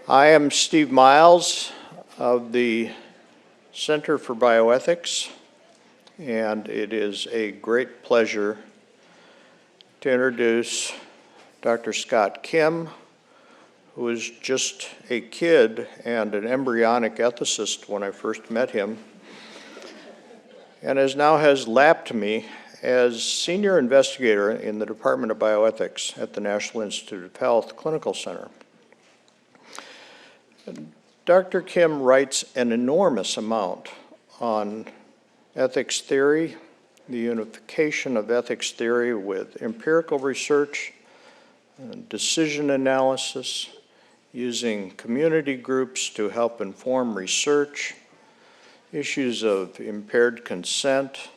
I am Steve Miles of the Center for Bioethics, and it is a great pleasure to introduce Dr. Scott Kim, who was just a kid and an embryonic ethicist when I first met him, and has lapped me as senior investigator in the Department of Bioethics at the National Institute of Health Clinical Center. Dr. Kim writes an enormous amount on ethics theory, the unification of ethics theory with empirical research, decision analysis, using community groups to help inform research, issues of impaired consent,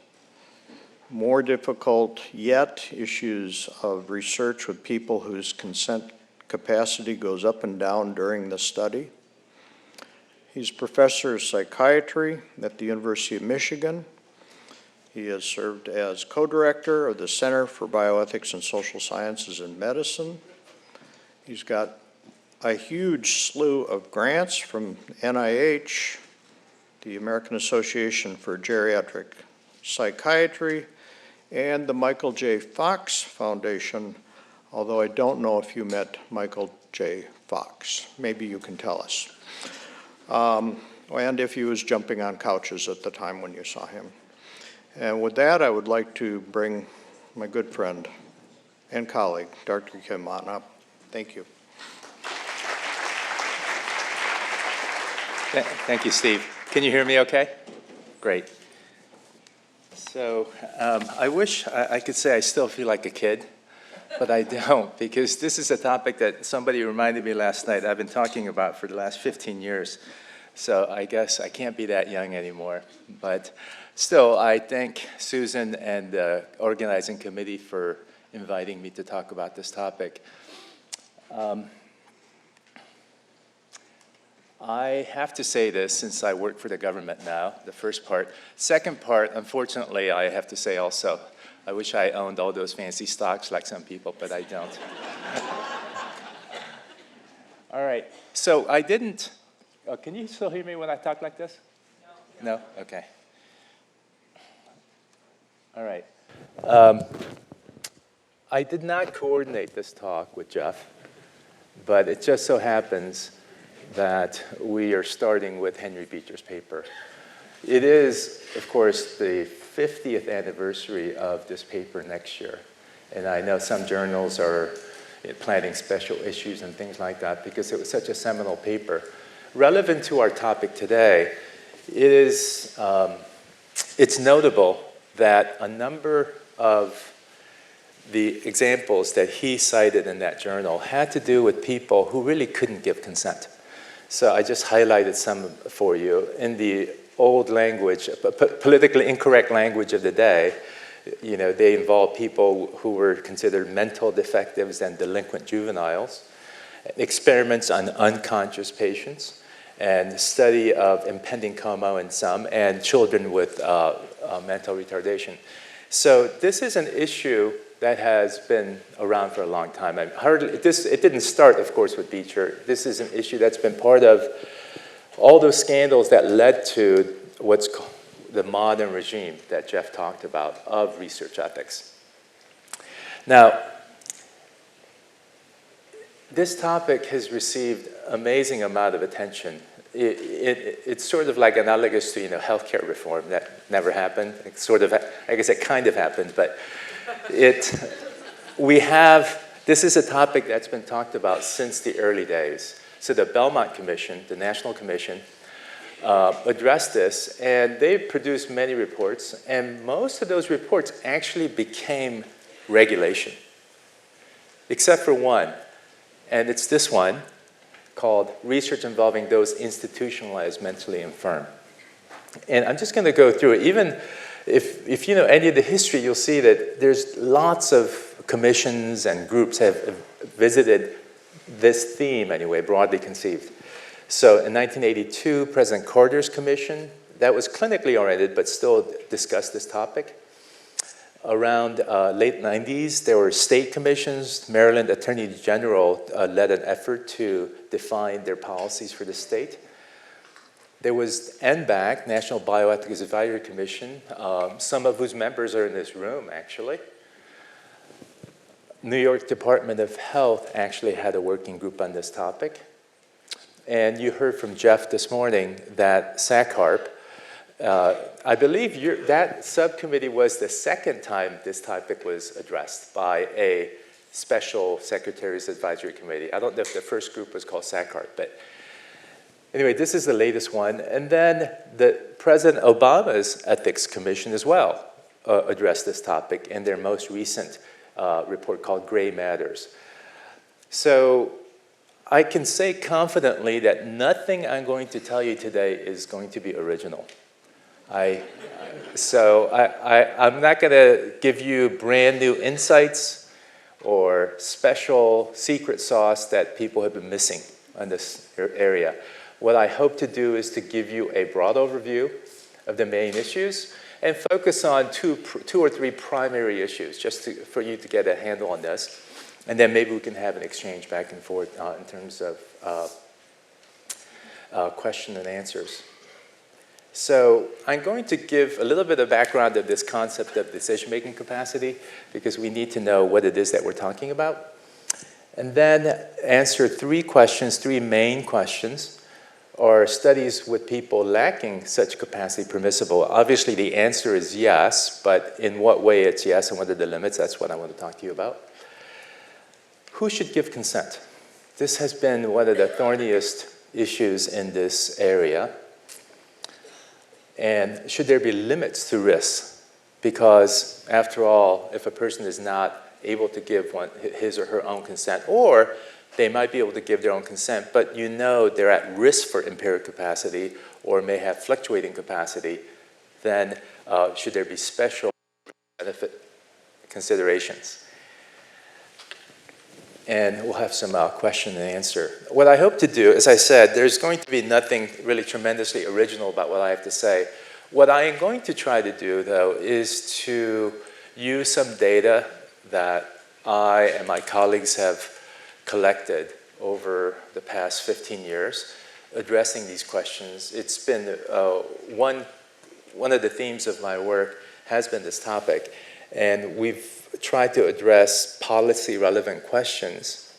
more difficult yet, issues of research with people whose consent capacity goes up and down during the study. He's professor of psychiatry at the University of Michigan. He has served as co-director of the Center for Bioethics and Social Sciences in Medicine. He's got a huge slew of grants from NIH, the American Association for Geriatric Psychiatry, and the Michael J. Fox Foundation, although I don't know if you met Michael J. Fox. Maybe you can tell us. And if he was jumping on couches at the time when you saw him. And with that, I would like to bring my good friend and colleague, Dr. Kim, on up. Thank you. Thank you, Steve. Can you hear me okay? Great. So I wish I could say I still feel like a kid, but I don't, because this is a topic that somebody reminded me last night I've been talking about for the last 15 years. So I guess I can't be that young anymore. But still, I thank Susan and the organizing committee for inviting me to talk about this topic. I have to say this since I work for the government now, the first part. Second part, unfortunately, I have to say also, I wish I owned all those fancy stocks like some people, but I don't. All right, so I didn't, can you still hear me when I talk like this? No? No? Okay. All right. I did not coordinate this talk with Jeff, but it just so happens that we are starting with Henry Beecher's paper. It is, of course, the 50th anniversary of this paper next year. And I know some journals are planning special issues and things like that because it was such a seminal paper. Relevant to our topic today, it's notable that a number of the examples that he cited in that journal had to do with people who really couldn't give consent. So I just highlighted some for you. In the old language, politically incorrect language of the day, you know, they involve people who were considered mental defectives and delinquent juveniles, experiments on unconscious patients, and study of impending coma in some, and children with mental retardation. So this is an issue that has been around for a long time. It didn't start, of course, with Beecher. This is an issue that's been part of all those scandals that led to what's called the modern regime that Jeff talked about of research ethics. Now, this topic has received amazing amount of attention. It's sort of like analogous to healthcare reform that never happened. It's sort of, I guess it kind of happened, but this is a topic that's been talked about since the early days. So the Belmont Commission, the National Commission, addressed this, and they produced many reports, and most of those reports actually became regulation, except for one, and it's this one called Research Involving Those Institutionalized Mentally Infirm. And I'm just going to go through it. Even if you know any of the history, you'll see that there's lots of commissions and groups have visited this theme anyway, broadly conceived. So in 1982, President Carter's commission, that was clinically oriented but still discussed this topic. Around late 90s, there were state commissions. Maryland Attorney General led an effort to define their policies for the state. There was NBAC, National Bioethics Advisory Commission, some of whose members are in this room, actually. New York Department of Health actually had a working group on this topic. And you heard from Jeff this morning that SACHRP, I believe that subcommittee was the second time this topic was addressed by a special secretary's advisory committee. I don't know if the first group was called SACHRP, but anyway, this is the latest one. And then the President Obama's Ethics Commission as well addressed this topic in their most recent report called Gray Matters. So I can say confidently that nothing I'm going to tell you today is going to be original. I'm not going to give you brand new insights or special secret sauce that people have been missing on this area. What I hope to do is to give you a broad overview of the main issues and focus on two or three primary issues just for you to get a handle on this. And then maybe we can have an exchange back and forth in terms of question and answers. So I'm going to give a little bit of background of this concept of decision-making capacity because we need to know what it is that we're talking about. And then answer three main questions. Are studies with people lacking such capacity permissible? Obviously, the answer is yes, but in what way it's yes and what are the limits? That's what I want to talk to you about. Who should give consent? This has been one of the thorniest issues in this area. And should there be limits to risks? Because after all, if a person is not able to give his or her own consent, or they might be able to give their own consent, but you know they're at risk for impaired capacity or may have fluctuating capacity, then should there be special benefit considerations? And we'll have some question and answer. What I hope to do, as I said, there's going to be nothing really tremendously original about what I have to say. What I am going to try to do, though, is to use some data that I and my colleagues have collected over the past 15 years addressing these questions. It's been one of the themes of my work has been this topic, and we've tried to address policy-relevant questions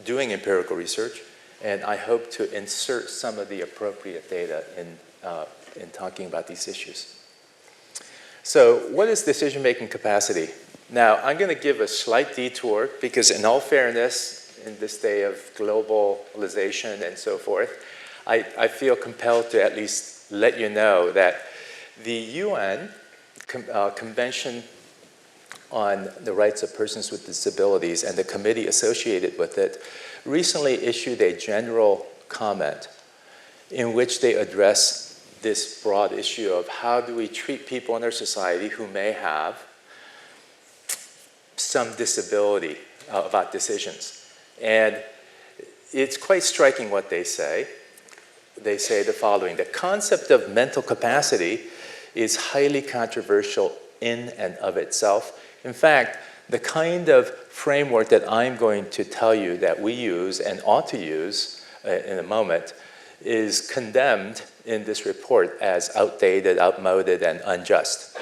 doing empirical research, and I hope to insert some of the appropriate data in talking about these issues. So what is decision-making capacity? Now, I'm going to give a slight detour because in all fairness, in this day of globalization and so forth, I feel compelled to at least let you know that the UN Convention on the Rights of Persons with Disabilities and the committee associated with it recently issued a general comment in which they address this broad issue of how do we treat people in our society who may have some disability about decisions. And it's quite striking what they say. They say the following: the concept of mental capacity is highly controversial in and of itself. In fact, the kind of framework that I'm going to tell you that we use and ought to use in a moment is condemned in this report as outdated, outmoded, and unjust.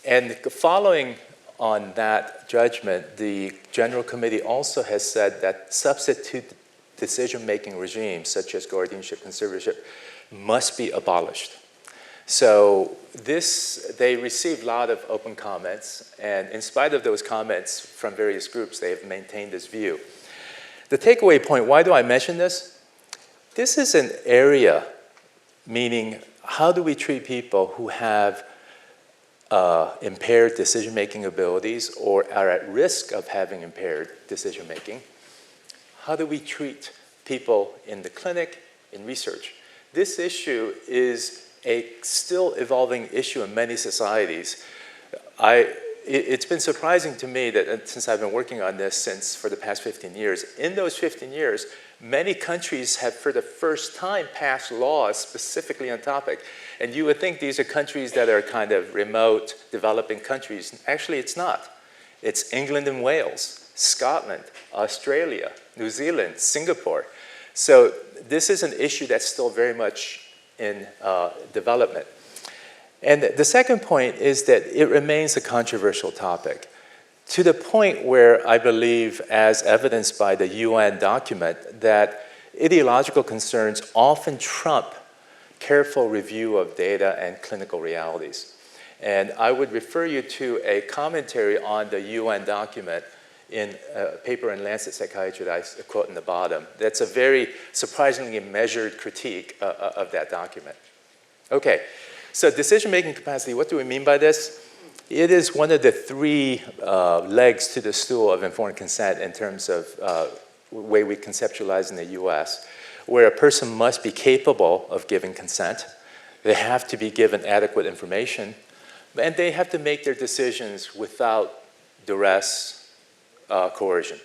And following on that judgment, the General Committee also has said that substitute decision-making regimes, such as guardianship, conservatorship, must be abolished. So they received a lot of open comments, and in spite of those comments from various groups, they have maintained this view. The takeaway point, why do I mention this? This is an area, meaning how do we treat people who have impaired decision-making abilities or are at risk of having impaired decision-making? How do we treat people in the clinic, in research? This issue is a still evolving issue in many societies. It's been surprising to me that since I've been working on this for the past 15 years, in those 15 years, Many countries have, for the first time, passed laws specifically on topic. And you would think these are countries that are kind of remote, developing countries. Actually, it's not. It's England and Wales, Scotland, Australia, New Zealand, Singapore. So this is an issue that's still very much in development. And the second point is that it remains a controversial topic, to the point where I believe, as evidenced by the UN document, that ideological concerns often trump careful review of data and clinical realities. And I would refer you to a commentary on the UN document in a paper in Lancet Psychiatry that I quote in the bottom. That's a very surprisingly measured critique of that document. Okay, so decision-making capacity, what do we mean by this? It is one of the three legs to the stool of informed consent in terms of the way we conceptualize in the US, where a person must be capable of giving consent. They have to be given adequate information, and they have to make their decisions without duress, coercion.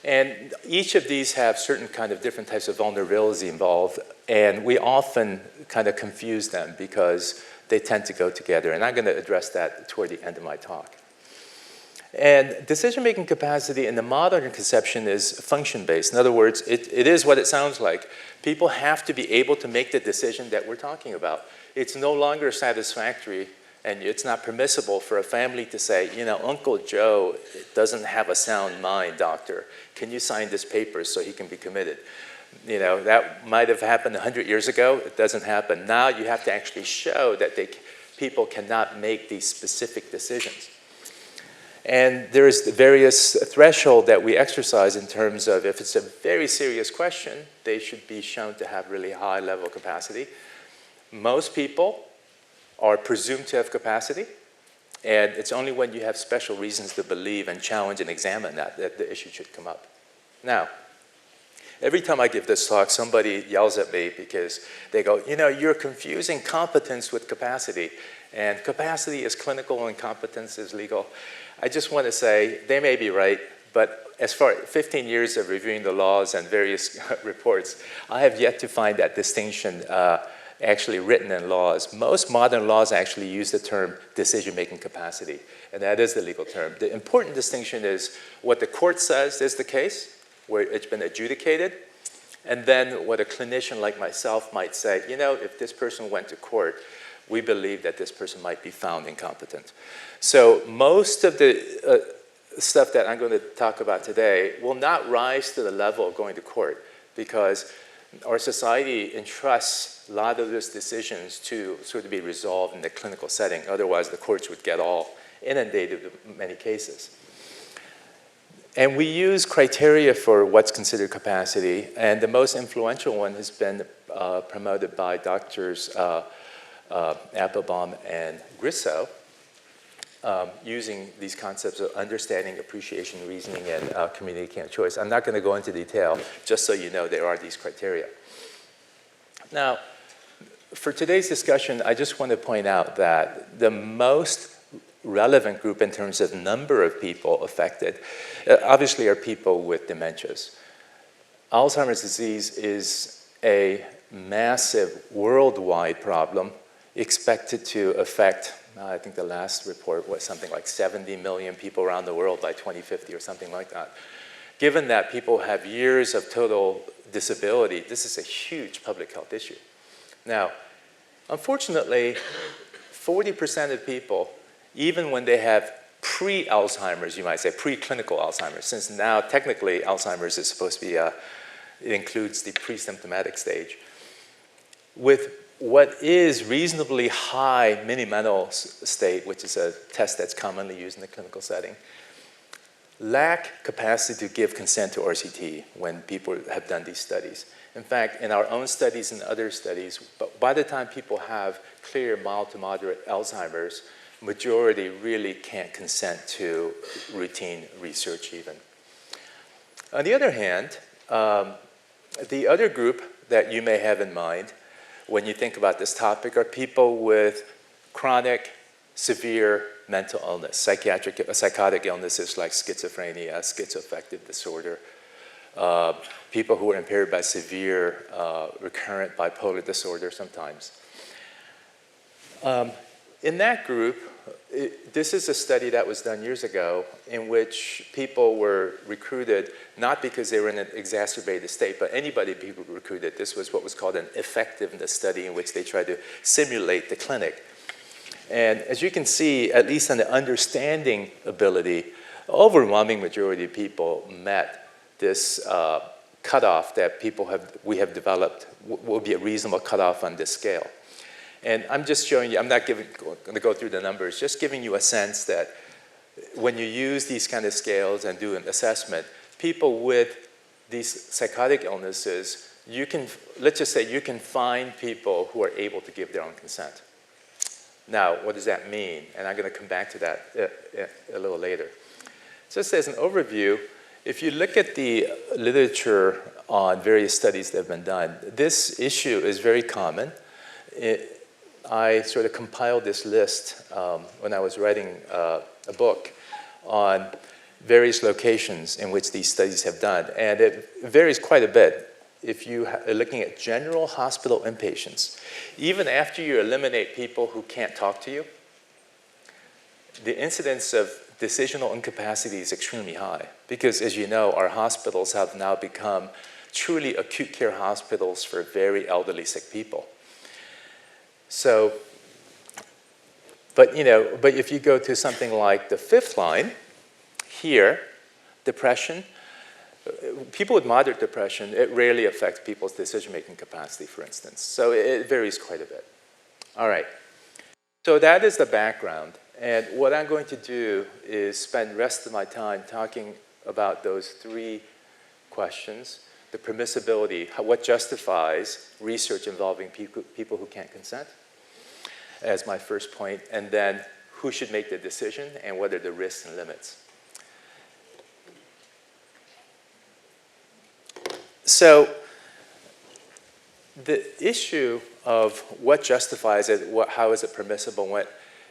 And each of these have certain kind of different types of vulnerability involved, and we often kind of confuse them because they tend to go together. And I'm going to address that toward the end of my talk. And decision-making capacity in the modern conception is function-based. In other words, it is what it sounds like. People have to be able to make the decision that we're talking about. It's no longer satisfactory, and it's not permissible for a family to say, you know, Uncle Joe doesn't have a sound mind, doctor. Can you sign this paper so he can be committed? You know, that might have happened 100 years ago. It doesn't happen. Now you have to actually show that people cannot make these specific decisions. And there is the various threshold that we exercise in terms of if it's a very serious question, they should be shown to have really high level capacity. Most people are presumed to have capacity, and it's only when you have special reasons to believe and challenge and examine that the issue should come up. Now, every time I give this talk, somebody yells at me because they go, you know, you're confusing competence with capacity, and capacity is clinical and competence is legal. I just want to say they may be right, but as far as 15 years of reviewing the laws and various reports, I have yet to find that distinction actually written in laws. Most modern laws actually use the term decision-making capacity, and that is the legal term. The important distinction is what the court says is the case, where it's been adjudicated, and then what a clinician like myself might say, you know, if this person went to court, we believe that this person might be found incompetent. So most of the stuff that I'm going to talk about today will not rise to the level of going to court, because our society entrusts a lot of those decisions to sort of be resolved in the clinical setting. Otherwise, the courts would get all inundated with many cases. And we use criteria for what's considered capacity, and the most influential one has been promoted by doctors Applebaum and Grisso, using these concepts of understanding, appreciation, reasoning, and communicating of choice. I'm not going to go into detail, just so you know there are these criteria. Now, for today's discussion, I just want to point out that the most relevant group in terms of number of people affected, obviously, are people with dementias. Alzheimer's disease is a massive worldwide problem, expected to affect, I think the last report was something like 70 million people around the world by 2050 or something like that. Given that people have years of total disability, this is a huge public health issue. Now, unfortunately, 40% of people, even when they have pre-Alzheimer's, you might say, preclinical Alzheimer's, since now technically Alzheimer's is supposed to be, it includes the pre-symptomatic stage, with what is reasonably high mini-mental state, which is a test that's commonly used in the clinical setting, lack capacity to give consent to RCT when people have done these studies. In fact, in our own studies and other studies, by the time people have clear mild to moderate Alzheimer's, majority really can't consent to routine research even. On the other hand, the other group that you may have in mind when you think about this topic are people with chronic, severe mental illness, psychotic illnesses like schizophrenia, schizoaffective disorder, people who are impaired by severe recurrent bipolar disorder sometimes. In that group, this is a study that was done years ago in which people were recruited not because they were in an exacerbated state, but anybody people recruited. This was what was called an effectiveness study in which they tried to simulate the clinic. And as you can see, at least on the understanding ability, the overwhelming majority of people met this cutoff that we have developed will be a reasonable cutoff on this scale. And I'm just showing you, I'm not going to go through the numbers, just giving you a sense that when you use these kind of scales and do an assessment, people with these psychotic illnesses, you can, let's just say you can find people who are able to give their own consent. Now, what does that mean? And I'm going to come back to that a little later. Just as an overview, if you look at the literature on various studies that have been done, this issue is very common. I sort of compiled this list when I was writing a book on various locations in which these studies have done. And it varies quite a bit. If you are looking at general hospital inpatients, even after you eliminate people who can't talk to you, the incidence of decisional incapacity is extremely high. Because as you know, our hospitals have now become truly acute care hospitals for very elderly sick people. So, but if you go to something like the fifth line, here, depression, people with moderate depression, it rarely affects people's decision-making capacity, for instance. So it varies quite a bit. All right. So that is the background. And what I'm going to do is spend the rest of my time talking about those three questions. The permissibility, what justifies research involving people who can't consent, as my first point, and then who should make the decision and what are the risks and limits. So the issue of what justifies it, how is it permissible,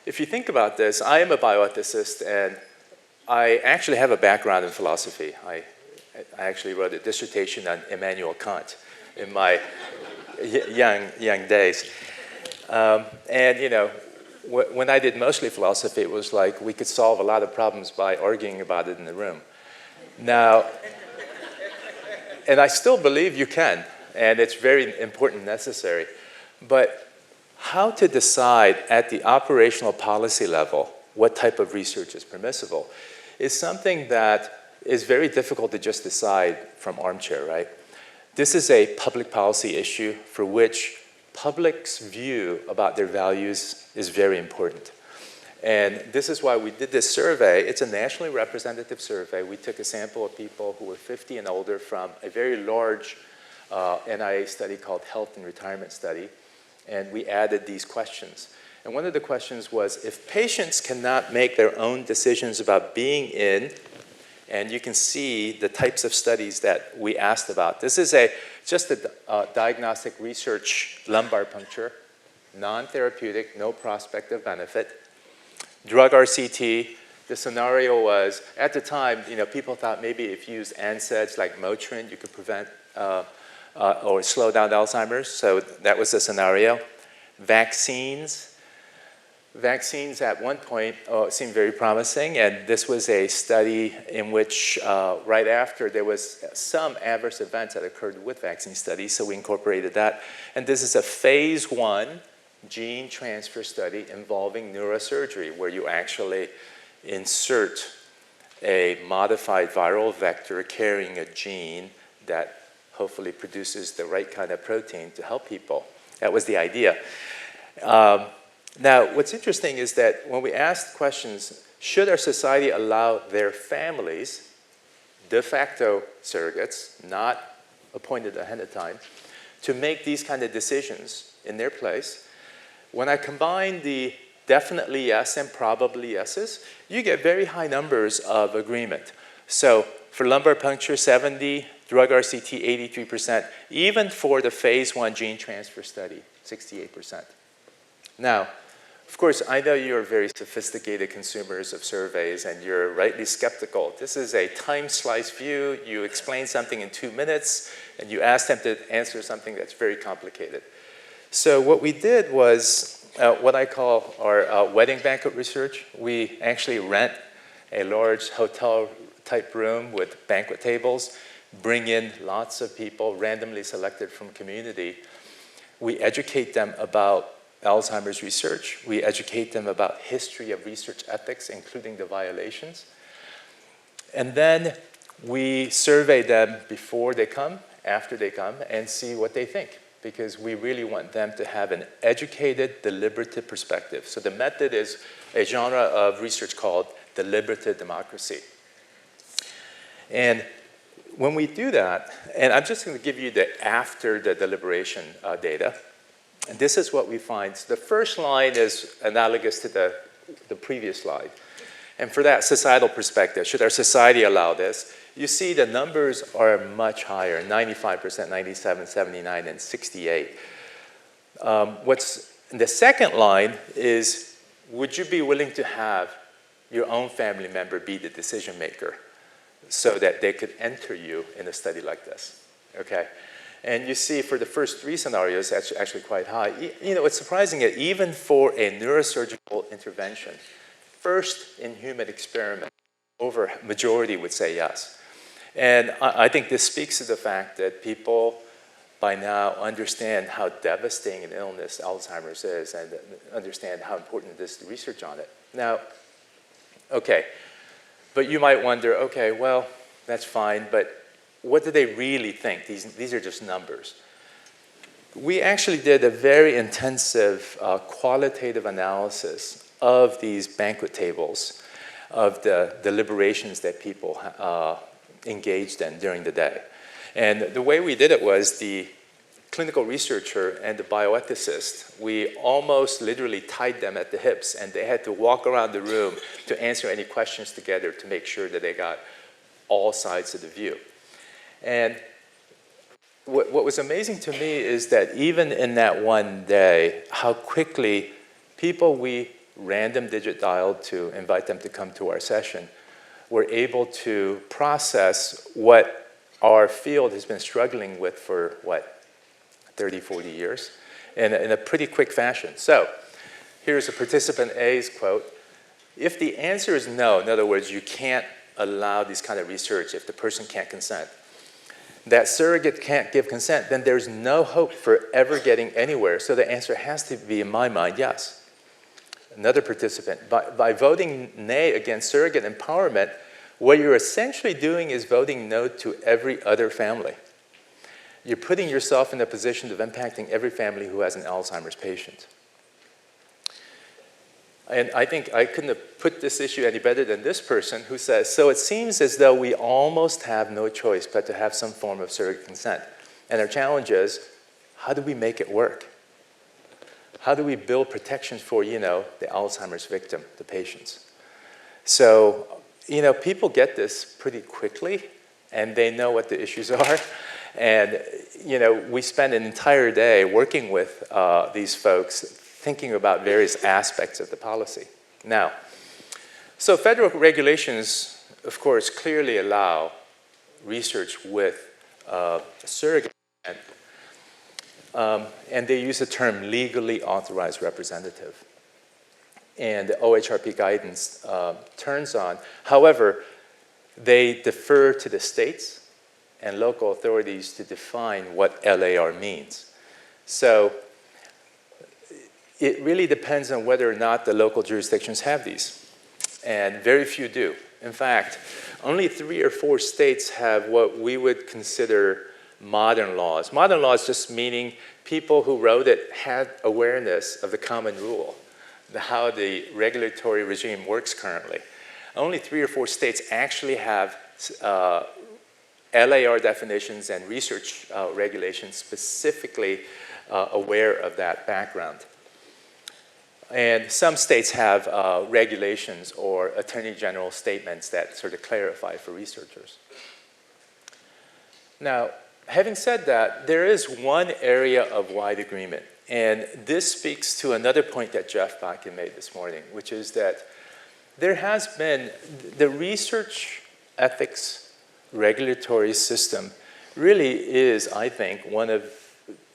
if you think about this, I am a bioethicist and I actually have a background in philosophy. I actually wrote a dissertation on Immanuel Kant in my young days. And when I did mostly philosophy, it was like we could solve a lot of problems by arguing about it in the room. Now, and I still believe you can, and it's very important and necessary. But how to decide at the operational policy level what type of research is permissible is something that is very difficult to just decide from armchair, right? This is a public policy issue for which public's view about their values is very important. And this is why we did this survey. It's a nationally representative survey. We took a sample of people who were 50 and older from a very large NIH study called Health and Retirement Study. And we added these questions. And one of the questions was, if patients cannot make their own decisions about being in, and you can see the types of studies that we asked about. This is just a diagnostic research lumbar puncture, non-therapeutic, no prospect of benefit. Drug RCT, the scenario was, at the time, people thought maybe if you used NSAIDs like Motrin, you could prevent or slow down Alzheimer's, so that was the scenario. Vaccines at one point seemed very promising, and this was a study in which right after there was some adverse events that occurred with vaccine studies, so we incorporated that. And this is a phase 1 gene transfer study involving neurosurgery, where you actually insert a modified viral vector carrying a gene that hopefully produces the right kind of protein to help people. That was the idea. Now, what's interesting is that when we asked questions, should our society allow their families, de facto surrogates, not appointed ahead of time, to make these kind of decisions in their place, when I combine the definitely yes and probably yeses, you get very high numbers of agreement. So for lumbar puncture, 70, drug RCT, 83%, even for the phase 1 gene transfer study, 68%. Now, Of course, I know you're very sophisticated consumers of surveys, and you're rightly skeptical. This is a time slice view. You explain something in 2 minutes, and you ask them to answer something that's very complicated. So what we did was what I call our wedding banquet research. We actually rent a large hotel-type room with banquet tables, bring in lots of people randomly selected from community. We educate them about Alzheimer's research. We educate them about history of research ethics, including the violations. And then we survey them before they come, after they come, and see what they think, because we really want them to have an educated, deliberative perspective. So the method is a genre of research called deliberative democracy. And when we do that, and I'm just going to give you the after the deliberation data. And this is what we find. So the first line is analogous to the previous slide. And for that societal perspective, should our society allow this? You see the numbers are much higher, 95%, 97, 79, and 68. What's in the second line is, would you be willing to have your own family member be the decision maker so that they could enter you in a study like this, okay? And you see for the first 3 scenarios, that's actually quite high. You know, what's surprising is even for a neurosurgical intervention, first in human experiment, over majority would say yes. And I think this speaks to the fact that people by now understand how devastating an illness Alzheimer's is and understand how important it is to research on it. Now, okay, but you might wonder, okay, well, that's fine, but what do they really think? These are just numbers. We actually did a very intensive qualitative analysis of these banquet tables, of the deliberations that people engaged in during the day. And the way we did it was the clinical researcher and the bioethicist, we almost literally tied them at the hips, and they had to walk around the room to answer any questions together to make sure that they got all sides of the view. And what was amazing to me is that even in that one day, how quickly people we random digit dialed to invite them to come to our session were able to process what our field has been struggling with for, 30, 40 years, in a pretty quick fashion. So here's a participant A's quote. If the answer is no, in other words, you can't allow this kind of research if the person can't consent, that surrogate can't give consent, then there's no hope for ever getting anywhere. So the answer has to be, in my mind, yes. Another participant, by voting nay against surrogate empowerment, what you're essentially doing is voting no to every other family. You're putting yourself in a position of impacting every family who has an Alzheimer's patient. And I think I couldn't have put this issue any better than this person who says, so it seems as though we almost have no choice but to have some form of surrogate consent. And our challenge is, how do we make it work? How do we build protections for, the Alzheimer's victim, the patients? So, people get this pretty quickly, and they know what the issues are. And, we spend an entire day working with these folks thinking about various aspects of the policy. Now, so federal regulations, of course, clearly allow research with surrogate consent, and they use the term legally authorized representative. And the OHRP guidance turns on. However, they defer to the states and local authorities to define what LAR means. So it really depends on whether or not the local jurisdictions have these. And very few do. In fact, only 3 or 4 states have what we would consider modern laws. Modern laws just meaning people who wrote it had awareness of the common rule, how the regulatory regime works currently. Only 3 or 4 states actually have LAR definitions and research regulations specifically aware of that background. And some states have regulations or attorney general statements that sort of clarify for researchers. Now, having said that, there is one area of wide agreement, And this speaks to another point that Jeff Bakken made this morning, which is that there has been, the research ethics regulatory system really is, I think, one of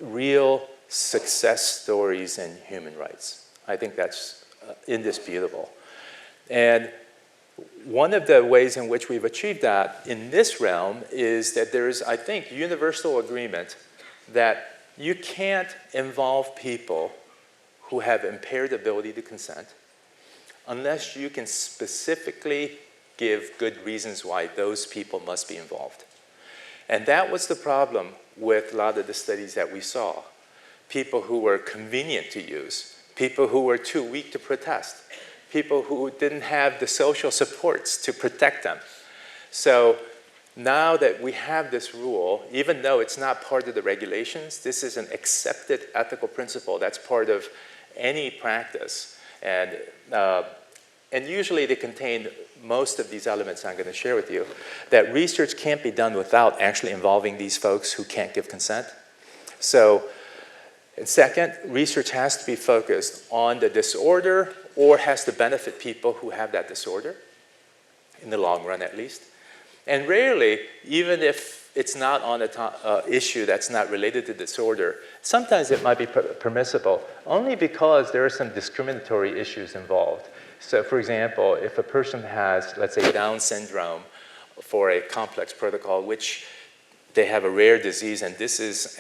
real success stories in human rights. I think that's indisputable. And one of the ways in which we've achieved that in this realm is that there is, I think, universal agreement that you can't involve people who have impaired ability to consent unless you can specifically give good reasons why those people must be involved. And that was the problem with a lot of the studies that we saw. People who were convenient to use, people who were too weak to protest, people who didn't have the social supports to protect them. So now that we have this rule, even though it's not part of the regulations, this is an accepted ethical principle that's part of any practice. And usually they contain most of these elements I'm going to share with you, that research can't be done without actually involving these folks who can't give consent. So, and second, research has to be focused on the disorder or has to benefit people who have that disorder, in the long run at least. And rarely, even if it's not on an issue that's not related to disorder, sometimes it might be permissible, only because there are some discriminatory issues involved. So for example, if a person has, let's say, Down syndrome for a complex protocol, which they have a rare disease, and this is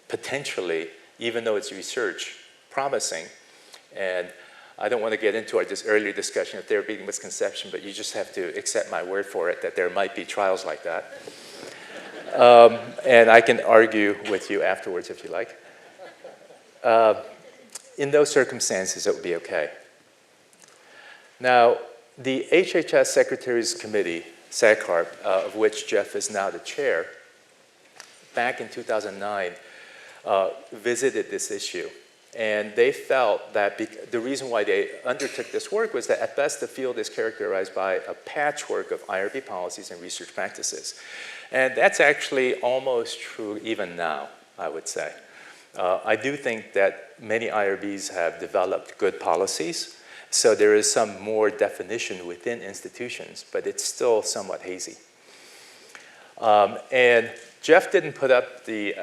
potentially, even though it's research, promising. And I don't want to get into our earlier discussion of therapeutic misconception, but you just have to accept my word for it that there might be trials like that. And I can argue with you afterwards if you like. In those circumstances, it would be okay. Now, the HHS Secretaries Committee, SACHRP, of which Jeff is now the chair, back in 2009, visited this issue. And they felt that the reason why they undertook this work was that at best the field is characterized by a patchwork of IRB policies and research practices. And that's actually almost true even now, I would say. I do think that many IRBs have developed good policies, so there is some more definition within institutions, but it's still somewhat hazy. And Jeff didn't put up the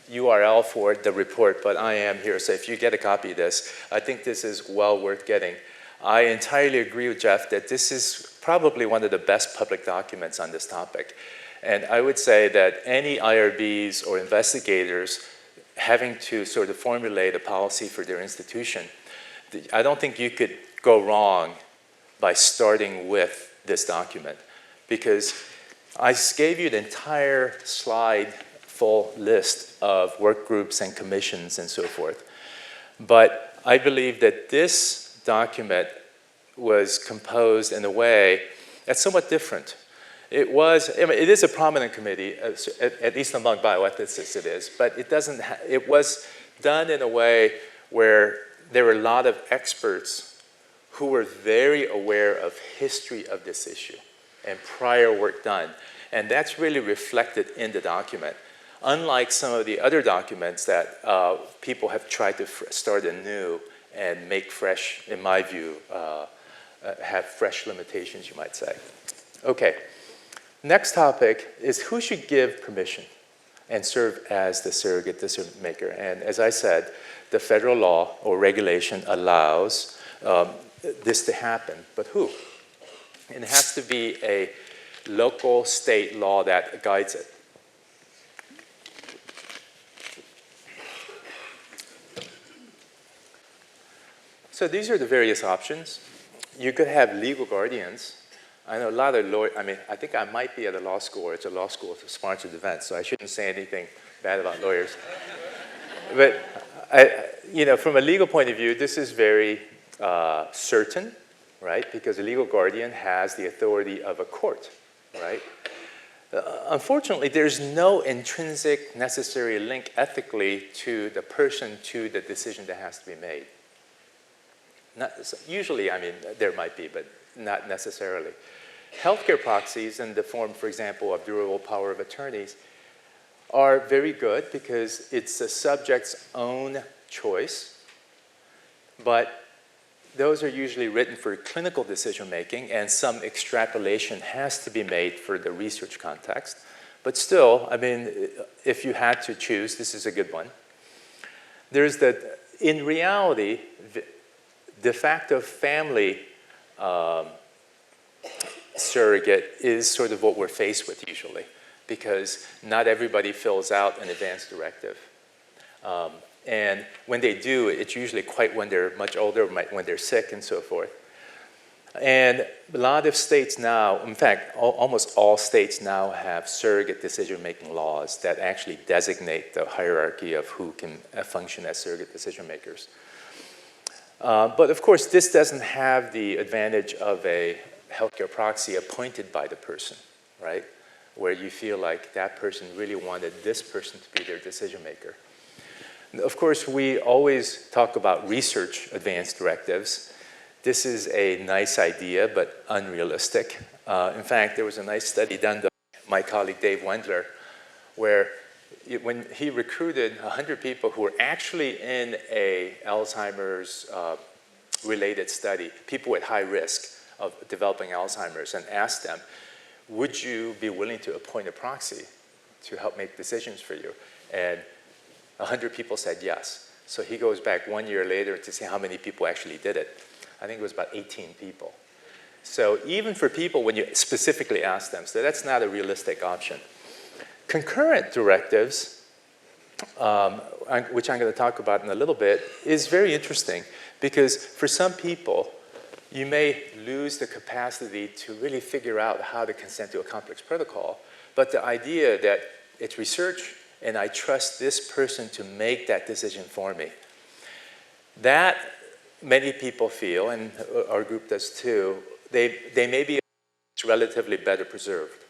URL for the report, but I am here, so if you get a copy of this, I think this is well worth getting. I entirely agree with Jeff that this is probably one of the best public documents on this topic. And I would say that any IRBs or investigators having to sort of formulate a policy for their institution, I don't think you could go wrong by starting with this document, because I gave you the entire slide full list of work groups and commissions and so forth. But I believe that this document was composed in a way that's somewhat different. It is a prominent committee, at least among bioethicists it is, but it was done in a way where there were a lot of experts who were very aware of history of this issue and prior work done. And that's really reflected in the document. Unlike some of the other documents that people have tried to start anew and make fresh, in my view, have fresh limitations, you might say. Okay, next topic is who should give permission and serve as the surrogate decision maker. And as I said, the federal law or regulation allows this to happen, but who? And it has to be a local state law that guides it. So these are the various options. You could have legal guardians. I know a lot of lawyers, I think I might be at a law school, or it's a law school sponsored event, so I shouldn't say anything bad about lawyers. But from a legal point of view, this is very certain, right? Because a legal guardian has the authority of a court, right? Unfortunately, there's no intrinsic necessary link ethically to the person to the decision that has to be made. Usually, there might be, but not necessarily. Healthcare proxies in the form, for example, of durable power of attorneys are very good because it's the subject's own choice, but those are usually written for clinical decision making, and some extrapolation has to be made for the research context. But still, I mean, if you had to choose, this is a good one. There's that, in reality, de facto family surrogate is sort of what we're faced with usually, because not everybody fills out an advance directive. And when they do, it's usually quite when they're much older, when they're sick and so forth. And a lot of states now, in fact, almost all states now have surrogate decision-making laws that actually designate the hierarchy of who can function as surrogate decision makers. But of course, this doesn't have the advantage of a healthcare proxy appointed by the person, right? Where you feel like that person really wanted this person to be their decision maker. Of course, we always talk about research advance directives. This is a nice idea, but unrealistic. In fact, there was a nice study done by my colleague Dave Wendler, where when he recruited 100 people who were actually in a Alzheimer's related study, people at high risk of developing Alzheimer's, and asked them, would you be willing to appoint a proxy to help make decisions for you? And 100 people said yes. So he goes back 1 year later to see how many people actually did it. I think it was about 18 people. So even for people, when you specifically ask them, so that's not a realistic option. Concurrent directives, which I'm going to talk about in a little bit, is very interesting because for some people, you may lose the capacity to really figure out how to consent to a complex protocol, but the idea that it's research and I trust this person to make that decision for me, that many people feel, and our group does too, they may be relatively better preserved.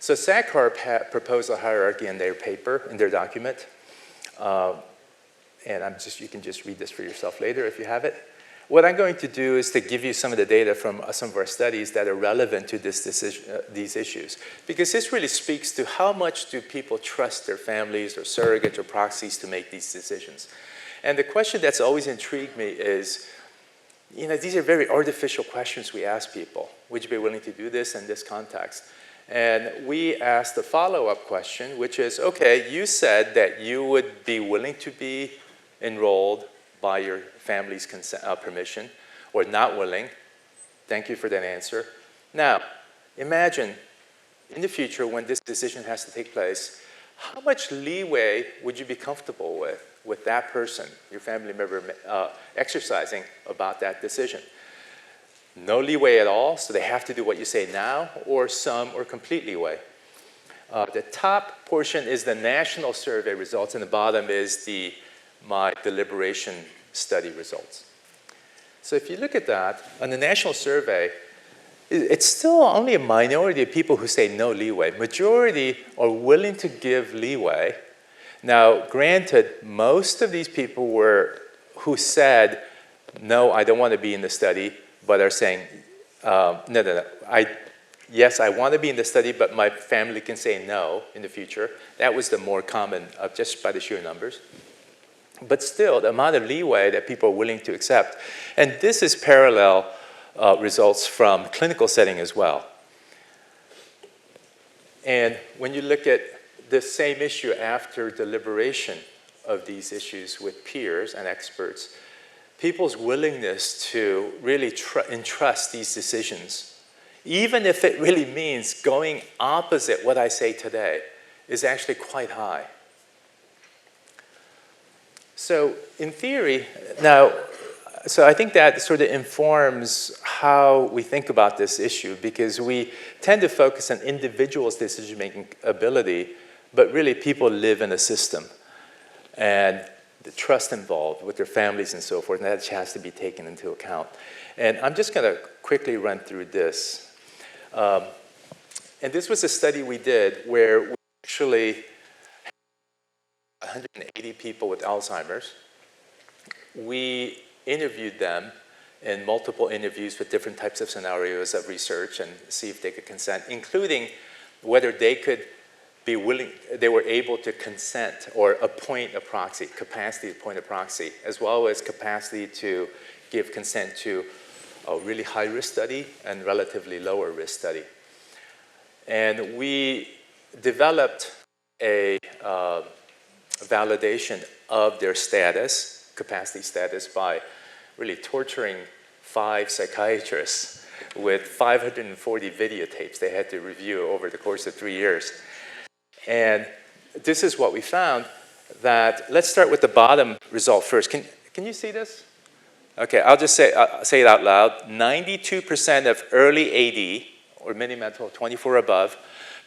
So SACHRP proposed a hierarchy in their paper, in their document, and you can just read this for yourself later if you have it. What I'm going to do is to give you some of the data from some of our studies that are relevant to this these issues, because this really speaks to how much do people trust their families or surrogates or proxies to make these decisions. And the question that's always intrigued me is, you know, these are very artificial questions we ask people. Would you be willing to do this in this context? And we asked the follow-up question, which is, okay, you said that you would be willing to be enrolled by your family's consent, permission, or not willing. Thank you for that answer. Now, imagine in the future when this decision has to take place, how much leeway would you be comfortable with that person, your family member, exercising about that decision? No leeway at all, so they have to do what you say now, or some or complete leeway. The top portion is the national survey results, and the bottom is my deliberation study results. So if you look at that, on the national survey, it's still only a minority of people who say no leeway. Majority are willing to give leeway. Now, granted, most of these people who said, no, I don't want to be in the study, but are saying, no, yes, I want to be in the study, but my family can say no in the future. That was the more common, just by the sheer numbers. But still, the amount of leeway that people are willing to accept. And this is parallel results from clinical setting as well. And when you look at the same issue after deliberation of these issues with peers and experts, people's willingness to really entrust these decisions, even if it really means going opposite what I say today, is actually quite high. So in theory, now, so I think that sort of informs how we think about this issue, because we tend to focus on individuals' decision-making ability, but really people live in a system. And the trust involved with their families and so forth, and that has to be taken into account. And I'm just going to quickly run through this. And this was a study we did where we actually 180 people with Alzheimer's. We interviewed them in multiple interviews with different types of scenarios of research and see if they could consent, including whether they could they were able to consent or appoint a proxy, capacity to appoint a proxy, as well as capacity to give consent to a really high-risk study and relatively lower risk study. And we developed a validation of their status, capacity status, by really torturing 5 psychiatrists with 540 videotapes they had to review over the course of 3 years. And this is what we found, that let's start with the bottom result first. Can you see this? Okay, I'll just say it out loud. 92% of early AD, or mini-mental 24 above,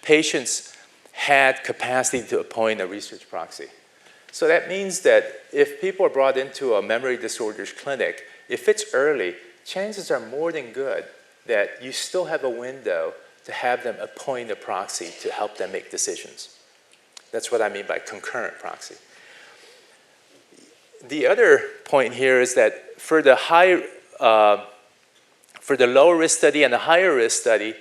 patients had capacity to appoint a research proxy. So that means that if people are brought into a memory disorders clinic, if it's early, chances are more than good that you still have a window to have them appoint a proxy to help them make decisions. That's what I mean by concurrent proxy. The other point here is that for the lower risk study and the higher risk study,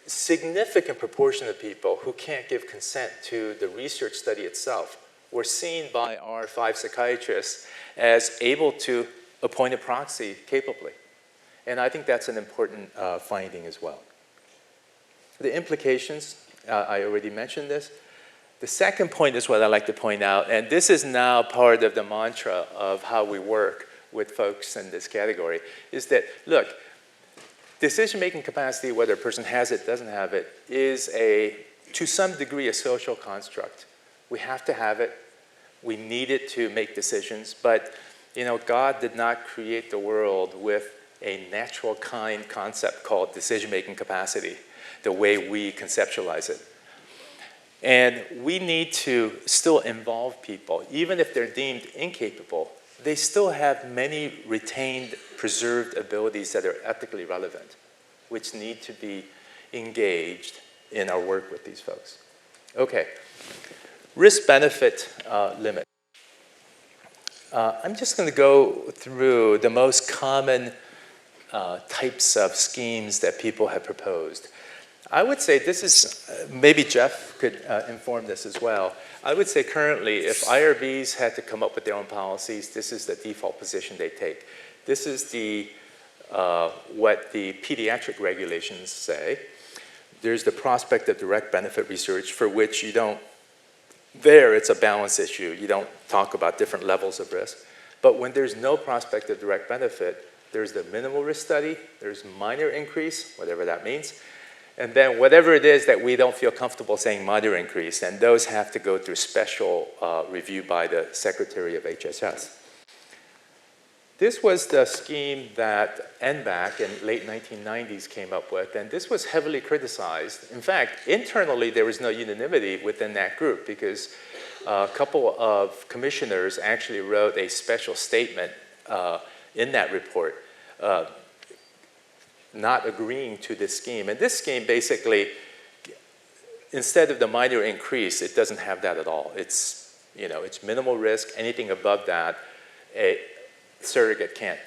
significant proportion of people who can't give consent to the research study itself were seen by our 5 psychiatrists as able to appoint a proxy capably. And I think that's an important finding as well. The implications, I already mentioned this. The second point is what I like to point out, and this is now part of the mantra of how we work with folks in this category, is that, look, decision-making capacity, whether a person has it, doesn't have it, is to some degree, a social construct. We have to have it. We need it to make decisions. But, God did not create the world with a natural kind concept called decision-making capacity, the way we conceptualize it. And we need to still involve people. Even if they're deemed incapable, they still have many retained, preserved abilities that are ethically relevant, which need to be engaged in our work with these folks. Okay, risk-benefit limit. I'm just going to go through the most common types of schemes that people have proposed. I would say this is, maybe Jeff could inform this as well. I would say currently, if IRBs had to come up with their own policies, this is the default position they take. This is what the pediatric regulations say. There's the prospect of direct benefit research, for which you don't, it's a balance issue. You don't talk about different levels of risk. But when there's no prospect of direct benefit, there's the minimal risk study, there's minor increase, whatever that means, and then whatever it is that we don't feel comfortable saying minor increase, and those have to go through special review by the Secretary of HHS. This was the scheme that NBAC in late 1990s came up with, and this was heavily criticized. In fact, internally there was no unanimity within that group, because a couple of commissioners actually wrote a special statement in that report not agreeing to this scheme. And this scheme basically, instead of the minor increase, it doesn't have that at all. It's, it's minimal risk. Anything above that, a surrogate can't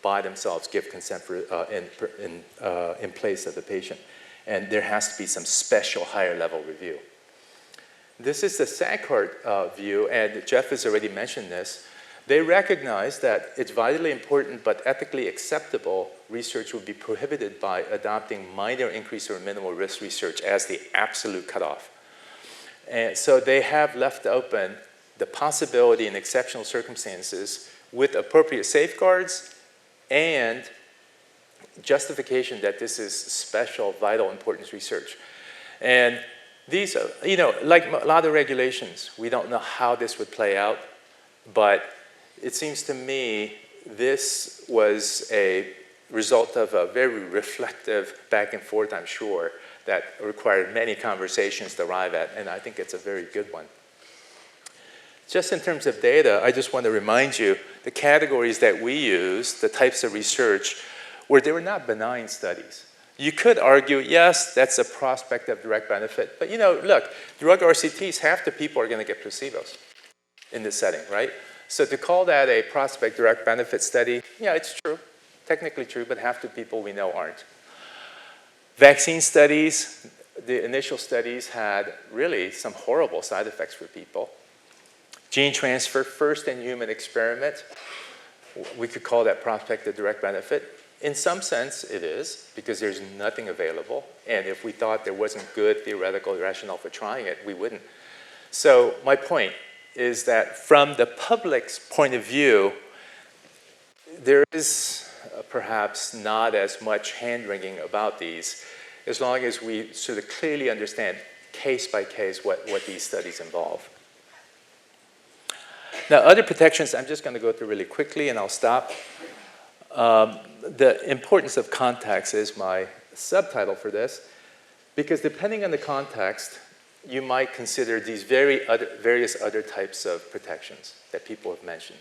by themselves give consent for, in place of the patient. And there has to be some special higher level review. This is the SACHRP view, and Jeff has already mentioned this. They recognize that it's vitally important but ethically acceptable research would be prohibited by adopting minor increase or minimal risk research as the absolute cutoff. And so they have left open the possibility in exceptional circumstances with appropriate safeguards and justification that this is special, vital importance research. And these, like a lot of regulations, we don't know how this would play out, but it seems to me this was a result of a very reflective back and forth, I'm sure, that required many conversations to arrive at, and I think it's a very good one. Just in terms of data, I just want to remind you the categories that we use, the types of research, where they were not benign studies. You could argue, yes, that's a prospect of direct benefit, but look, drug RCTs, half the people are going to get placebos in this setting, right? So to call that a prospect direct benefit study, yeah, it's true, technically true, but half the people we know aren't. Vaccine studies, the initial studies had really some horrible side effects for people. Gene transfer, first in human experiment, we could call that prospective direct benefit. In some sense, it is, because there's nothing available. And if we thought there wasn't good theoretical rationale for trying it, we wouldn't. So my point is that from the public's point of view, there is perhaps not as much hand-wringing about these, as long as we sort of clearly understand case by case what these studies involve. Now, other protections, I'm just going to go through really quickly, and I'll stop. The importance of context is my subtitle for this, because depending on the context, you might consider these various other types of protections that people have mentioned.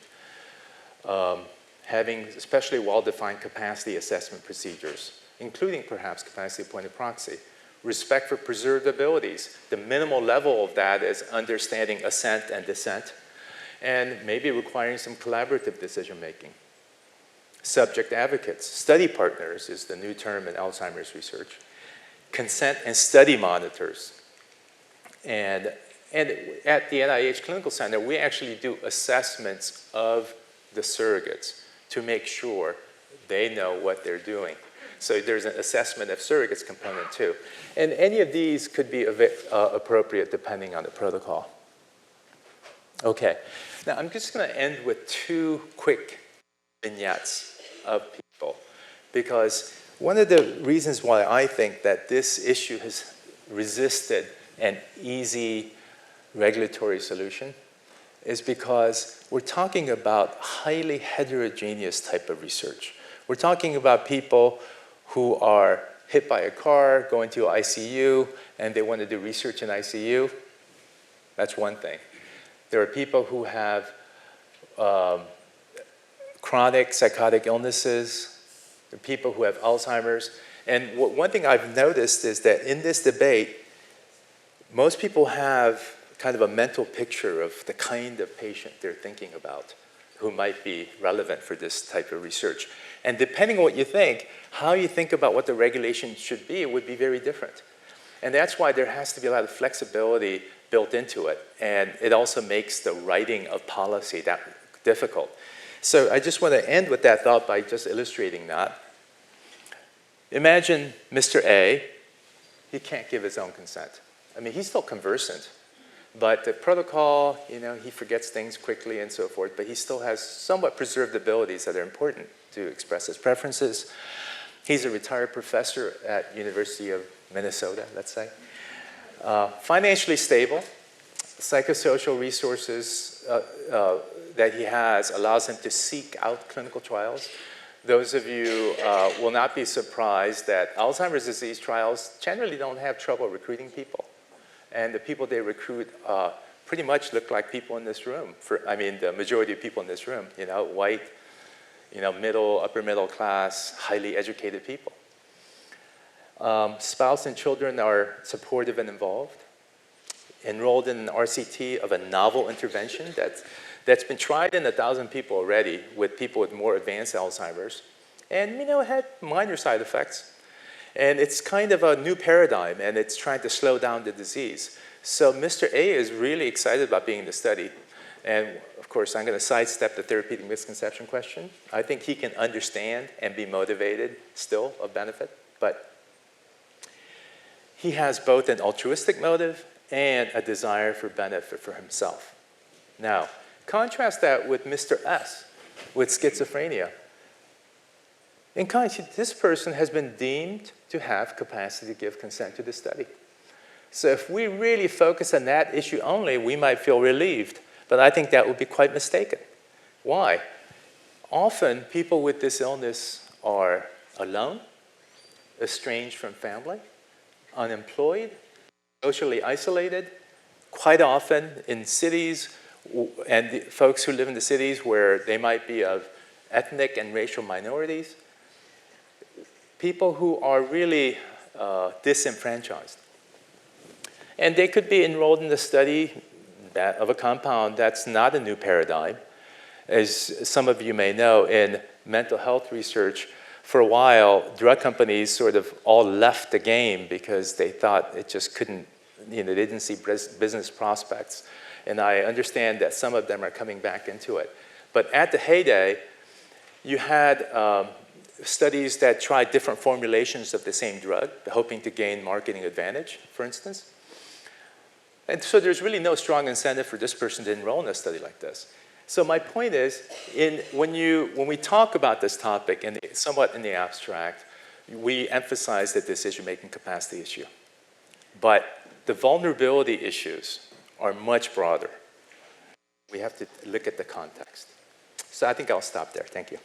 Having especially well-defined capacity assessment procedures, including perhaps capacity-appointed proxy. Respect for preserved abilities. The minimal level of that is understanding assent and dissent, and maybe requiring some collaborative decision-making. Subject advocates. Study partners is the new term in Alzheimer's research. Consent and study monitors. And at the NIH Clinical Center, we actually do assessments of the surrogates to make sure they know what they're doing. So there's an assessment of surrogates component too. And any of these could be appropriate depending on the protocol. Okay, now I'm just going to end with two quick vignettes of people, because one of the reasons why I think that this issue has resisted an easy regulatory solution is because we're talking about highly heterogeneous type of research. We're talking about people who are hit by a car, going to ICU, and they want to do research in ICU. That's one thing. There are people who have chronic psychotic illnesses. There are people who have Alzheimer's. And one thing I've noticed is that in this debate, most people have kind of a mental picture of the kind of patient they're thinking about who might be relevant for this type of research. And depending on what you think, how you think about what the regulation should be would be very different. And that's why there has to be a lot of flexibility built into it. And it also makes the writing of policy that difficult. So I just want to end with that thought by just illustrating that. Imagine Mr. A, he can't give his own consent. I mean, he's still conversant, but the protocol, you know, he forgets things quickly and so forth, but he still has somewhat preserved abilities that are important to express his preferences. He's a retired professor at University of Minnesota, let's say. Financially stable, psychosocial resources that he has allows him to seek out clinical trials. Those of you will not be surprised that Alzheimer's disease trials generally don't have trouble recruiting people. And the people they recruit pretty much look like people in this room. The majority of people in this room, you know, white, you know, upper middle class, highly educated people. Spouse and children are supportive and involved. Enrolled in an RCT of a novel intervention that's been tried in 1,000 people already with people with more advanced Alzheimer's. And, you know, it had minor side effects. And it's kind of a new paradigm, and it's trying to slow down the disease. So Mr. A is really excited about being in the study. And of course, I'm going to sidestep the therapeutic misconception question. I think he can understand and be motivated still of benefit, but he has both an altruistic motive and a desire for benefit for himself. Now, contrast that with Mr. S, with schizophrenia. In contrast, this person has been deemed to have capacity to give consent to the study. So if we really focus on that issue only, we might feel relieved, but I think that would be quite mistaken. Why? Often, people with this illness are alone, estranged from family, unemployed, socially isolated, quite often in cities, and the folks who live in the cities where they might be of ethnic and racial minorities, people who are really disenfranchised. And they could be enrolled in the study of a compound that's not a new paradigm. As some of you may know, in mental health research, for a while, drug companies sort of all left the game because they thought it just couldn't, they didn't see business prospects. And I understand that some of them are coming back into it. But at the heyday, you had studies that tried different formulations of the same drug, hoping to gain marketing advantage, for instance. And so there's really no strong incentive for this person to enroll in a study like this. So my point is, when we talk about this topic, and somewhat in the abstract, we emphasize the decision-making capacity issue. But the vulnerability issues are much broader. We have to look at the context. So I think I'll stop there. Thank you.